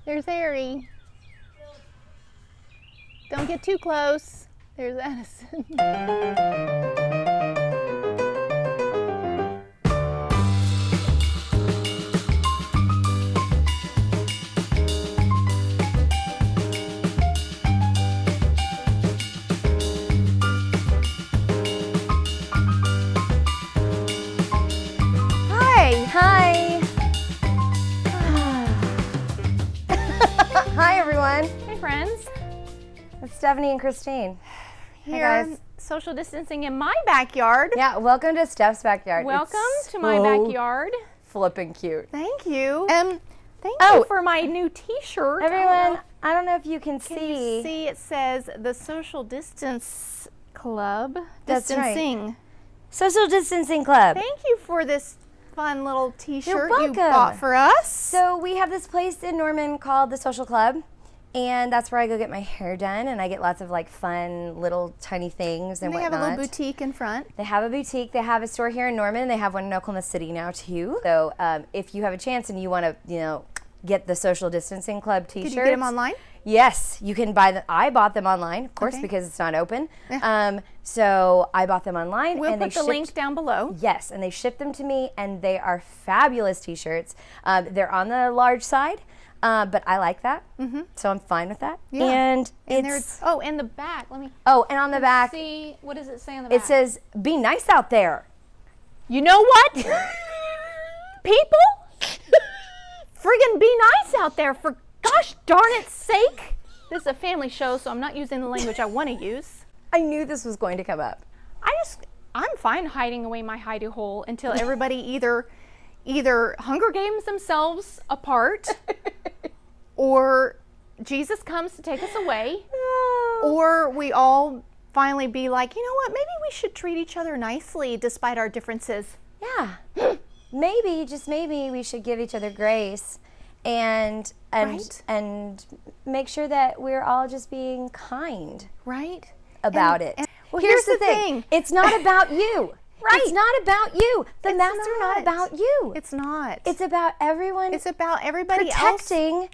There's Harry. Don't get too close. There's Addison. Hi. Hi, everyone. Hey, friends. It's Stephanie and Christine. Here, Hey, guys. social distancing in my backyard. Yeah, welcome to Steph's backyard. Welcome It's to my so backyard. Flipping cute. Thank you. Thank Oh. you for my new T-shirt. Everyone, I don't know if you can Can see. you see? It says the Social Distance Club. That's right. Distancing. Social Distancing Club. Thank you for this fun little T-shirt you welcome. bought for us. So we have this place in Norman called the Social Club, and that's where I go get my hair done, and I get lots of like fun little tiny things and they have whatnot. a little boutique in front. They have a boutique. They have a store here in Norman. They have one in Oklahoma City now too. So if you have a chance and you want to, get the Social Distancing Club T-shirts. Did you get them online? Yes, you can buy them. I bought them online, of course, Okay. because it's not open. Yeah. So I bought them online. We'll and put the link down below. Yes, and they shipped them to me, and they are fabulous T-shirts. They're on the large side, but I like that, so I'm fine with that. Yeah. And And it's and the back. Let me and on the back see. What does it say on the back? it says, "Be nice out there." You know what? People? Friggin' be nice out there, for gosh darn its sake. This is a family show, so I'm not using the language I want to use. I knew this was going to come up. I'm fine hiding away my hidey hole until everybody either Hunger Games themselves apart, or Jesus comes to take us away, or we all finally be like, you know what, maybe we should treat each other nicely despite our differences. Yeah. Maybe, just maybe, we should give each other grace and Right. and make sure that we're all just being kind Right? about it. Well, here's the thing. It's not about you. Right. It's not about you. The It's masks are not about you. It's not. It's about everyone It's about everybody else. protecting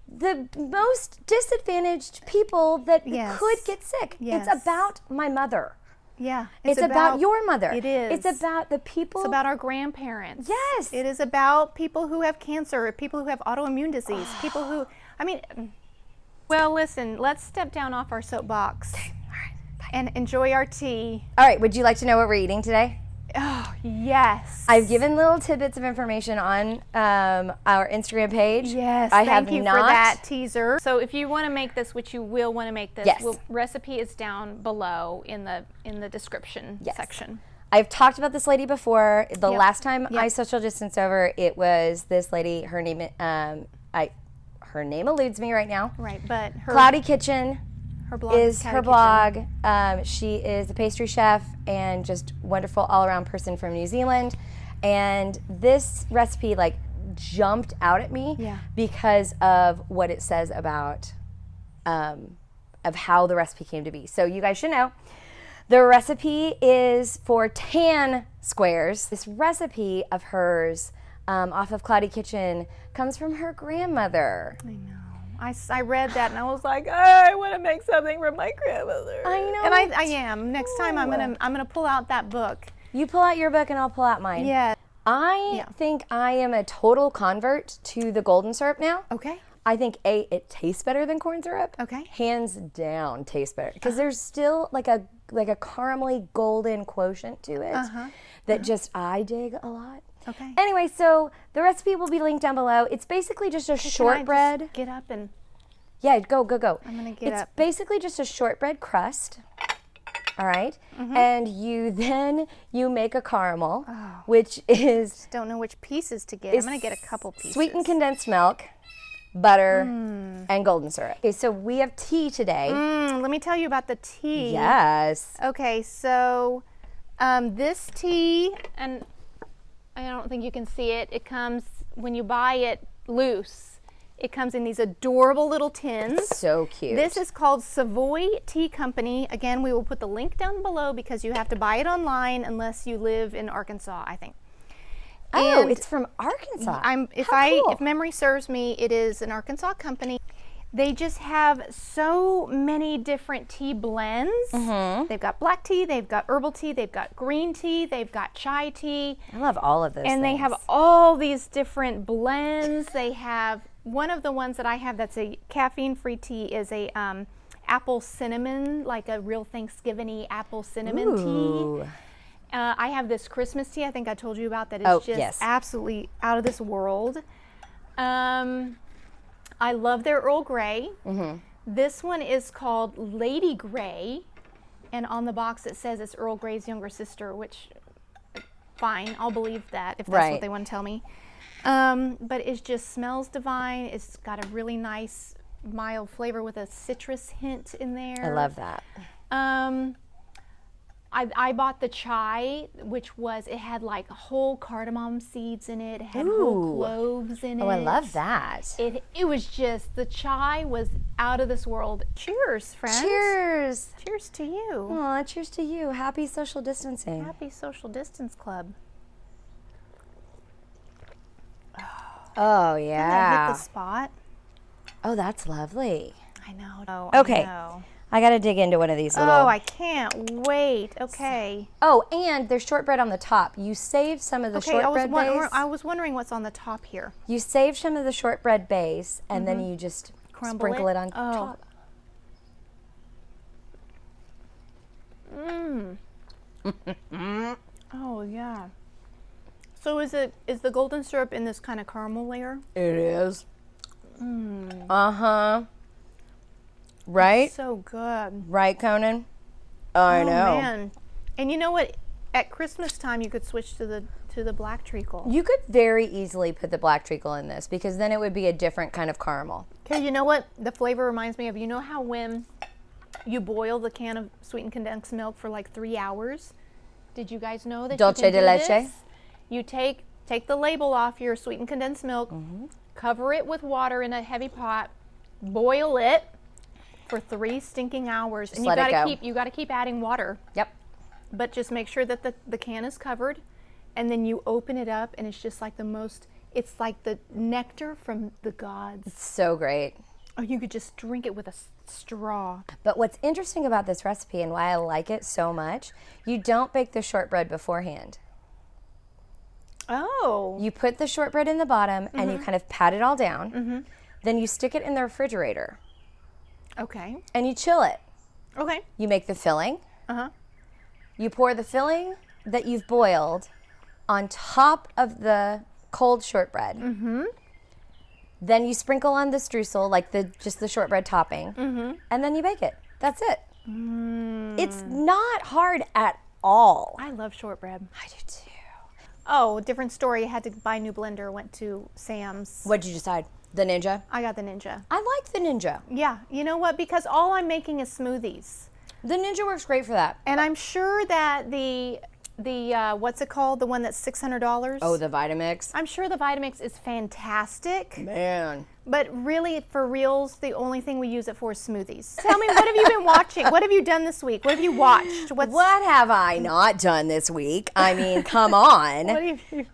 the most disadvantaged people that Yes. could get sick. Yes. It's about my mother. Yeah. It's about your mother. It is. It's about the people. It's about our grandparents. Yes. It is about people who have cancer, people who have autoimmune disease, people who, well, listen, let's step down off our soapbox and enjoy our tea. All right, would you like to know what we're eating today? Oh, yes. I've given little tidbits of information on our Instagram page. Yes, I thank have you not. for that teaser. So if you want to make this, which you will want to make this, Yes. recipe is down below in the description section. I've talked about this lady before. The Yep. last time Yep. I social distanced over, it was this lady. Her name, her name eludes me right now. Right, but Cloudy Kitchen her blog is Cloudy her Kitchen. blog. She is a pastry chef and just wonderful all-around person from New Zealand. And this recipe jumped out at me because of what it says about of how the recipe came to be. So you guys should know. The recipe is for tan squares. This recipe of hers off of Cloudy Kitchen comes from her grandmother. I know. I read that and I was like, I want to make something from my grandmother. I know. And I am. Next time I'm gonna pull out that book. You pull out your book and I'll pull out mine. Yeah. I think I am a total convert to the golden syrup now. Okay. I think it tastes better than corn syrup. Okay. Hands down tastes better because there's still like a caramely golden quotient to it that just I dig a lot. Okay. Anyway, so the recipe will be linked down below. It's basically just a shortbread. Can I just get up and Yeah, go. I'm gonna get It's up. basically just a shortbread crust. All right. And you make a caramel, which is Don't know which pieces to get. I'm gonna get a couple pieces. sweetened condensed milk, butter, and golden syrup. Okay, so we have tea today. Let me tell you about the tea. Yes. Okay, so this tea, and I don't think you can see it. It comes when you buy it loose. It comes in these adorable little tins. So cute. This is called Savoy Tea Company. Again, we will put the link down below because you have to buy it online unless you live in Arkansas, I think. Oh, And it's from Arkansas. If memory serves me, it is an Arkansas company. They just have so many different tea blends. They've got black tea, they've got herbal tea, they've got green tea, they've got chai tea. I love all of those And they have all these different blends. They have, one of the ones that I have that's a caffeine-free tea is a apple cinnamon, like a real Thanksgiving-y apple cinnamon tea. I have this Christmas tea I think I told you about that is just absolutely out of this world. I love their Earl Grey. This one is called Lady Grey, and on the box it says it's Earl Grey's younger sister, which, fine, I'll believe that if that's what they want to tell me. But it just smells divine. It's got a really nice, mild flavor with a citrus hint in there. I love that. I bought the chai, it had like whole cardamom seeds in it. It had whole cloves in it. Oh, I love that. It was just, the chai was out of this world. Cheers, friends. Cheers. Cheers to you. Aw, cheers to you. Happy social distancing. Happy Social Distance Club. Oh, Didn't yeah. that hit the spot? Oh, that's lovely. I know. Okay. I know. I got to dig into one of these little... Oh, I can't wait. Okay. Oh, and there's shortbread on the top. You saved some of the shortbread base. I was wondering what's on the top here. You saved some of the shortbread base, and then you just sprinkle it on top. Oh, yeah. So is the golden syrup in this kind of caramel layer? It is. Right? So good. Right, Conan? I know. Man. And you know what? At Christmas time, you could switch to the black treacle. You could very easily put the black treacle in this because then it would be a different kind of caramel. Okay, you know what the flavor reminds me of? You know how when you boil the can of sweetened condensed milk for like 3 hours? Did you guys know that Dulce you can de do leche? this? You take the label off your sweetened condensed milk, cover it with water in a heavy pot, boil it for 3 stinking hours, and you gotta keep adding water. Yep. But just make sure that the can is covered, and then you open it up, and it's just like it's like the nectar from the gods. It's so great. Or you could just drink it with a straw. But what's interesting about this recipe and why I like it so much, you don't bake the shortbread beforehand. Oh. You put the shortbread in the bottom and you kind of pat it all down. Then you stick it in the refrigerator. Okay. And you chill it. Okay. You make the filling. You pour the filling that you've boiled on top of the cold shortbread. Then you sprinkle on the streusel, like just the shortbread topping, and then you bake it. That's it. It's not hard at all. I love shortbread. I do too. Oh, different story. I had to buy a new blender. Went to Sam's. What'd you decide? The Ninja? I got the Ninja. I like the Ninja. Yeah. You know what? Because all I'm making is smoothies. The Ninja works great for that. And I'm sure that the what's it called? The one that's $600? Oh, the Vitamix? I'm sure the Vitamix is fantastic. Man. But really, for reals, the only thing we use it for is smoothies. Tell me, what have you been watching? What have you done this week? What have you watched? What have I not done this week? I mean, come on. What have you...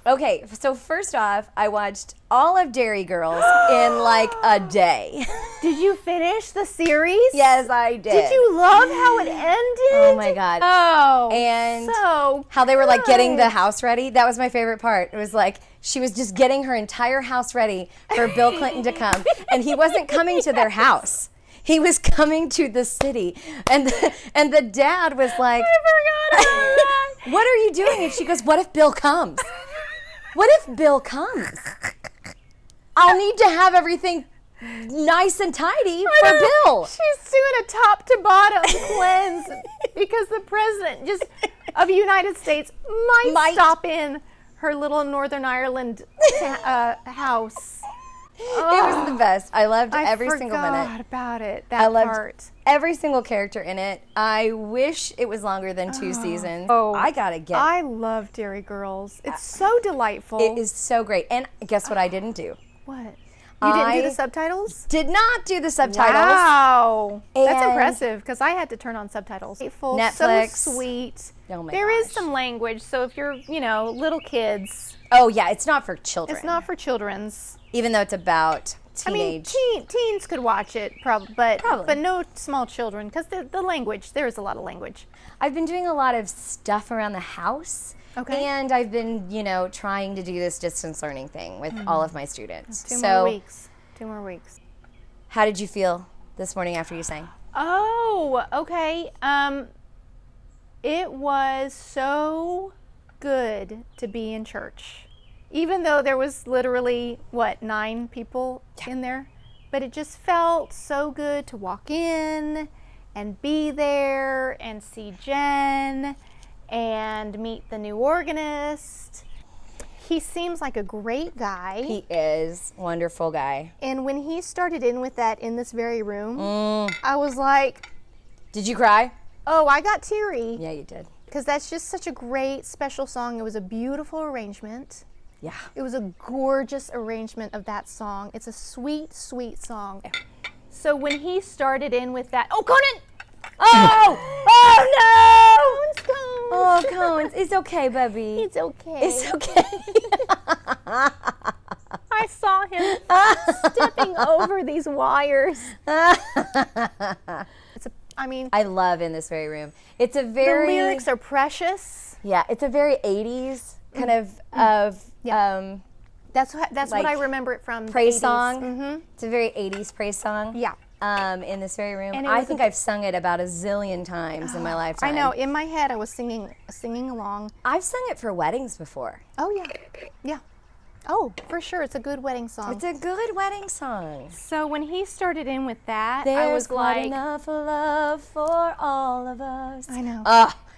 Okay, so first off, I watched all of Derry Girls in like a day. Did you finish the series? Yes, I did. Did you love how it ended? Oh my God. Oh, and so how they were like getting good. the house ready. That was my favorite part. It was like she was just getting her entire house ready for Bill Clinton to come. And he wasn't coming to their house. He was coming to the city. And the dad was like, I forgot about that. What are you doing? And she goes, what if Bill comes? What if Bill comes? I'll need to have everything nice and tidy for Bill. She's doing a top to bottom cleanse because the president of the United States might stop in her little Northern Ireland house. It was the best. I loved every single minute. I forgot about it, I loved part. every single character in it. I wish it was longer than 2 seasons. I gotta get it. I love Derry Girls. It's so delightful. It is so great. And guess what I didn't do? What? You didn't do the subtitles? Did not do the subtitles. Wow. That's And- impressive because I had to turn on subtitles. Netflix. So sweet. Oh my There is gosh. some language, so if you're, little kids, Oh yeah, it's not for children. it's not for children's. Even though it's about teenage. I mean, teens could watch it, Probably. but no small children because the language, there is a lot of language. I've been doing a lot of stuff around the house. Okay. And I've been, trying to do this distance learning thing with all of my students. Two more weeks. 2 more weeks. How did you feel this morning after you sang? Oh, okay. It was so good to be in church. Even though there was literally, 9 people in there? But it just felt so good to walk in and be there and see Jen and meet the new organist. He seems like a great guy. He is. Wonderful guy. And when he started in with that in this very room, I was like, Did you cry? oh, I got teary. Yeah, you did. Because that's just such a great, special song. It was a beautiful arrangement. Yeah. It was a gorgeous arrangement of that song. It's a sweet, sweet song. So when he started in with that, oh, Conan! Oh no! Cones. Oh, Cones. It's okay, baby. It's okay. It's okay. I saw him stepping over these wires. I love In This Very Room. It's a The very lyrics are precious. Yeah, it's a very 80s kind of That's what like I remember it from. praise the 80s. song. Mm-hmm. It's a very 80s praise song. Yeah. In This Very Room. And it I was think I've sung it about a zillion times in my lifetime. I know. In my head, I was singing along. I've sung it for weddings before. Oh yeah, yeah. Oh, for sure, it's a good wedding song. It's a good wedding song. So when he started in with that, There's I was quite like, enough love for all of us. I know.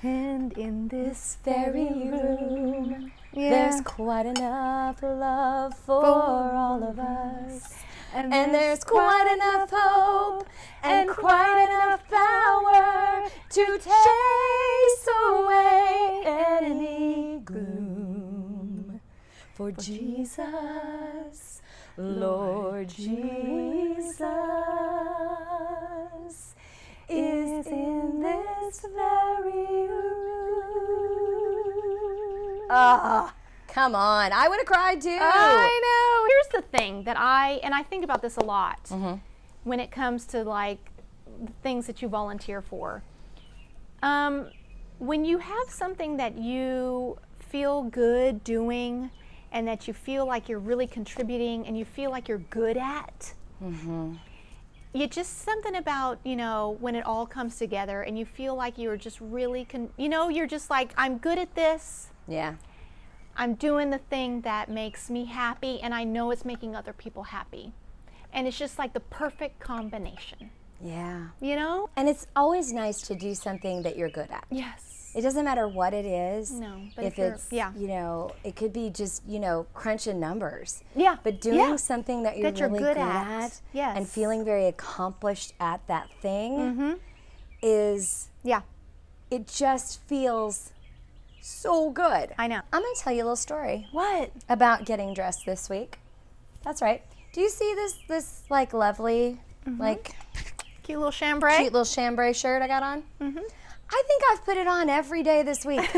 And in this very room, Yeah. there's quite enough love for all of us. And there's quite enough hope and quite enough power to chase away any gloom. For Jesus, Lord Jesus, is in this very room. Come on. I would have cried too. I know. Here's the thing that I think about this a lot when it comes to like the things that you volunteer for. When you have something that you feel good doing and that you feel like you're really contributing and you feel like you're good at, you just something about, when it all comes together and you feel like you're just really, you're just like, I'm good at this. Yeah. I'm doing the thing that makes me happy, and I know it's making other people happy. And it's just like the perfect combination, Yeah. And it's always nice to do something that you're good at. yes. It doesn't matter what it is. No, but if it's, it could be just, crunching numbers. Yeah. But doing something that you're really good at Yes. and feeling very accomplished at that thing is, it just feels so good. I know. I'm going to tell you a little story What? about getting dressed this week. That's right. Do you see this like lovely, like Cute little chambray. cute little chambray shirt I got on? I think I've put it on every day this week.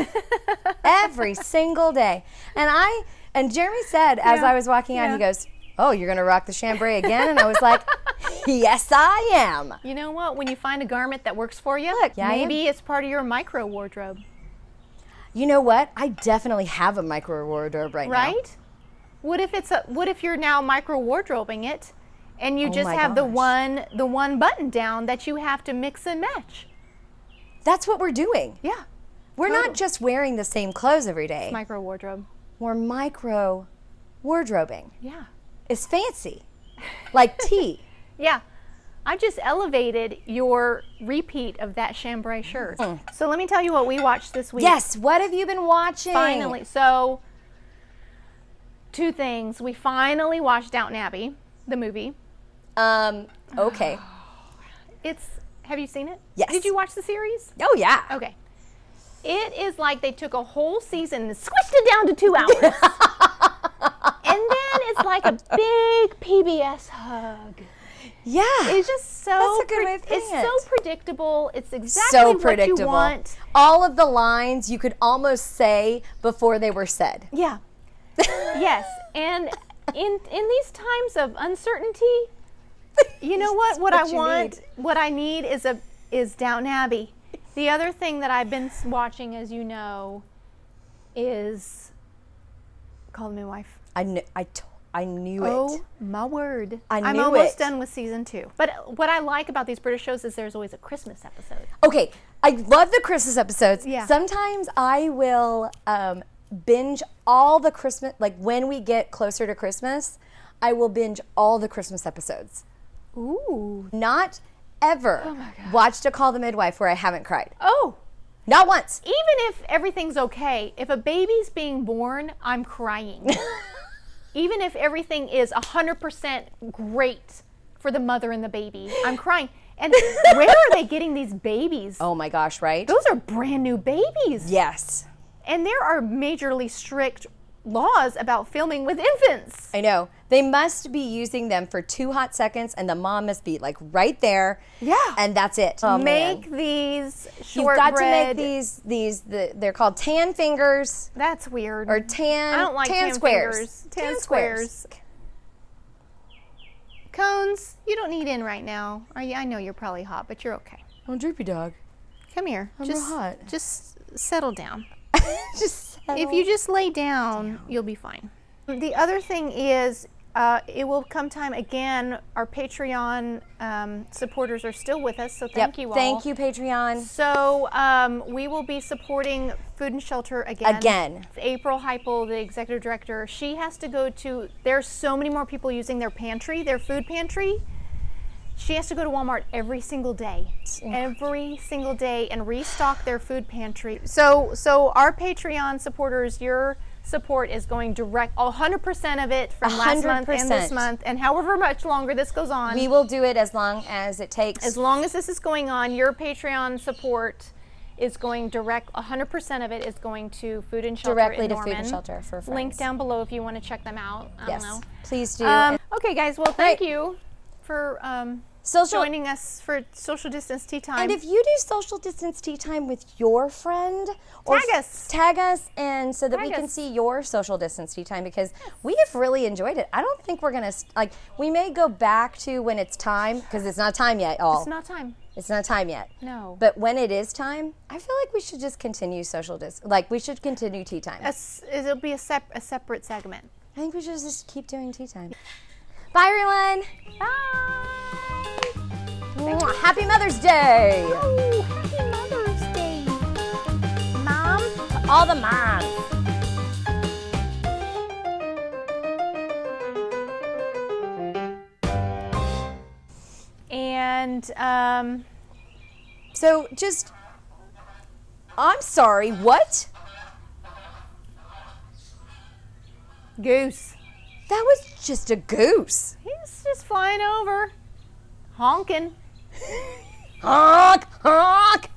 Every single day. And Jeremy said, as I was walking out, he goes, oh, you're going to rock the chambray again? And I was like, yes, I am. You know what? When you find a garment that works for you, Look, maybe it's part of your micro wardrobe. You know what? I definitely have a micro wardrobe right now. Right? What if you're now micro wardrobing it and you just my have the gosh. one button down that you have to mix and match? That's what we're doing. Yeah. We're not just wearing the same clothes every day. Micro wardrobe. We're micro wardrobing. Yeah. It's fancy. Like tea. Yeah. I just elevated your repeat of that chambray shirt. So let me tell you what we watched this week. Yes, what have you been watching? Finally. So, 2 things. We finally watched Downton Abbey, the movie. Okay. Have you seen it? Yes. Did you watch the series? Oh, yeah. Okay. It is like they took a whole season and squished it down to 2 hours. And then it's like a big PBS hug. Yeah. It's just so That's a good way of putting it's it. so predictable. It's exactly what you want. All of the lines you could almost say before they were said. Yeah. Yes. And in these times of uncertainty, you know what? What I want, what I need is Downton Abbey. The other thing that I've been watching, as you know, is Call the Midwife. I knew it. Oh my word! I'm almost done with season 2. But what I like about these British shows is there's always a Christmas episode. Okay, I love the Christmas episodes. Yeah. Sometimes I will binge all the Christmas, like when we get closer to Christmas, I will binge all the Christmas episodes. Ooh. Not ever watched a Call the Midwife where I haven't cried. Oh. Not once. Even if everything's okay, if a baby's being born, I'm crying. Even if everything is 100% great for the mother and the baby, I'm crying. And where are they getting these babies? Oh my gosh, right? Those are brand new babies. Yes. And there are majorly strict laws about filming with infants. I know. They must be using them for 2 hot seconds and the mom must be like right there. Yeah. And that's it. Oh, make these shortbread. You've got to make they're called tan fingers. That's weird. Or tan, I don't like tan squares. Fingers. Tan squares. Cones, you don't need in right now. I know you're probably hot, but you're okay. Oh, droopy dog. Come here. I'm real hot. Just settle down. Just settle. If you just lay down, you'll be fine. The other thing is, it will come time again. Our Patreon supporters are still with us, so thank you all. Thank you, Patreon. So we will be supporting Food and Shelter again. April Heipel, the executive director, she has to go to, there's so many more people using their pantry, their food pantry. She has to go to Walmart every single day, and restock their food pantry. So our Patreon supporters, your support is going direct, 100% of it from last month and this month, and however much longer this goes on. We will do it as long as it takes. As long as this is going on, your Patreon support is going direct, 100% of it is going to Food and Shelter directly in to Norman. Food and Shelter for friends. Link down below if you want to check them out. I don't know. Please do. Okay, guys. Well, thank you for joining us for social distance tea time. And if you do social distance tea time with your friend, or tag us, and so that we can see your social distance tea time, because we have really enjoyed it. I don't think we're gonna we may go back to when it's time, because it's not time yet. It's not time. It's not time yet. No. But when it is time, I feel like we should just continue social distance. Like we should continue tea time. It'll be a separate segment. I think we should just keep doing tea time. Bye, everyone. Bye. Happy Mother's Day. Oh, happy Mother's Day, Mom. To all the moms. And so just, I'm sorry, what? Goose. That was just a goose. He's just flying over, honking. Honk, honk.